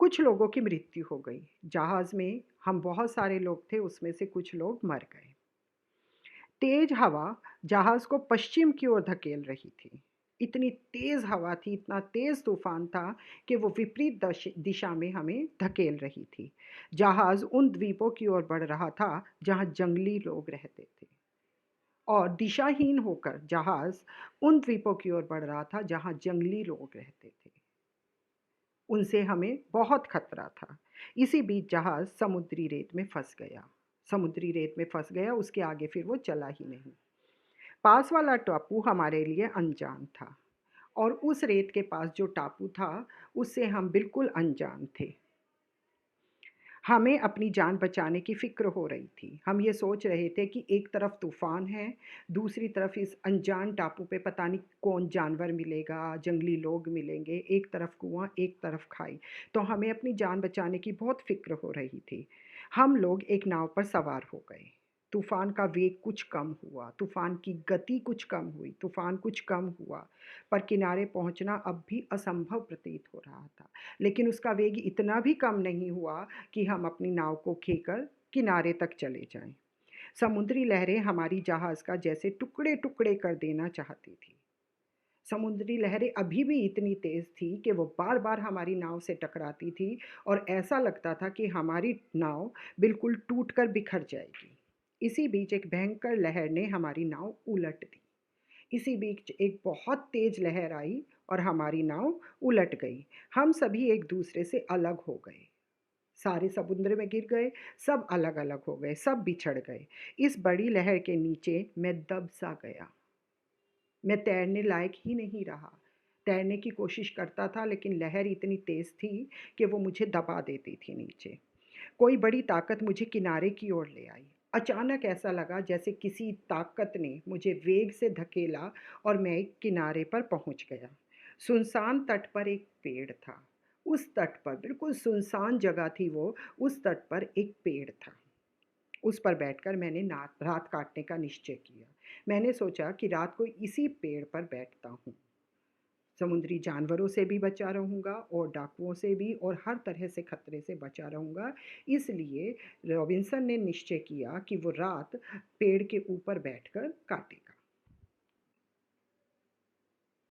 कुछ लोगों की मृत्यु हो गई। जहाज़ में हम बहुत सारे लोग थे, उसमें से कुछ लोग मर गए। तेज हवा जहाज़ को पश्चिम की ओर धकेल रही थी। इतनी तेज़ हवा थी, इतना तेज़ तूफ़ान था कि वो विपरीत दिशा में हमें धकेल रही थी। जहाज़ उन द्वीपों की ओर बढ़ रहा था जहाँ जंगली लोग रहते थे, और दिशाहीन होकर जहाज़ उन द्वीपों की ओर बढ़ रहा था जहाँ जंगली लोग रहते थे। उनसे हमें बहुत खतरा था। इसी बीच जहाज़ समुद्री रेत में फँस गया। समुद्री रेत में फँस गया, उसके आगे फिर वो चला ही नहीं। पास वाला टापू हमारे लिए अनजान था, और उस रेत के पास जो टापू था, उससे हम बिल्कुल अनजान थे। हमें अपनी जान बचाने की फ़िक्र हो रही थी। हम ये सोच रहे थे कि एक तरफ तूफ़ान है, दूसरी तरफ इस अनजान टापू पे पता नहीं कौन जानवर मिलेगा, जंगली लोग मिलेंगे, एक तरफ कुआँ, एक तरफ खाई। तो हमें अपनी जान बचाने की बहुत फ़िक्र हो रही थी। हम लोग एक नाव पर सवार हो गए। तूफ़ान का वेग कुछ कम हुआ, तूफ़ान की गति कुछ कम हुई, तूफ़ान कुछ कम हुआ, पर किनारे पहुँचना अब भी असंभव प्रतीत हो रहा था। लेकिन उसका वेग इतना भी कम नहीं हुआ कि हम अपनी नाव को खेकर किनारे तक चले जाएं। समुद्री लहरें हमारी जहाज़ का जैसे टुकड़े-टुकड़े कर देना चाहती थी। समुद्री लहरें अभी भी इतनी तेज़ थी कि वो बार-बार हमारी नाव से टकराती थी, और ऐसा लगता था कि हमारी नाव बिल्कुल टूटकर बिखर जाएगी। इसी बीच एक भयंकर लहर ने हमारी नाव उलट दी। इसी बीच एक बहुत तेज लहर आई और हमारी नाव उलट गई। हम सभी एक दूसरे से अलग हो गए। सारे समुद्र में गिर गए, सब अलग-अलग हो गए, सब बिछड़ गए। इस बड़ी लहर के नीचे मैं दब सा गया। मैं तैरने लायक ही नहीं रहा। तैरने की कोशिश करता था, लेकिन लहर इतनी तेज़ थी कि वो मुझे दबा देती थी नीचे। कोई बड़ी ताकत मुझे किनारे की ओर ले आई। अचानक ऐसा लगा जैसे किसी ताकत ने मुझे वेग से धकेला, और मैं एक किनारे पर पहुंच गया। सुनसान तट पर एक पेड़ था। उस तट पर, बिल्कुल सुनसान जगह थी वो, उस तट पर एक पेड़ था। उस पर बैठकर मैंने रात काटने का निश्चय किया। मैंने सोचा कि रात को इसी पेड़ पर बैठता हूँ। समुद्री जानवरों से भी बचा रहूँगा, और डाकुओं से भी, और हर तरह से खतरे से बचा रहूँगा। इसलिए रॉबिन्सन ने निश्चय किया कि वो रात पेड़ के ऊपर बैठकर काटेगा।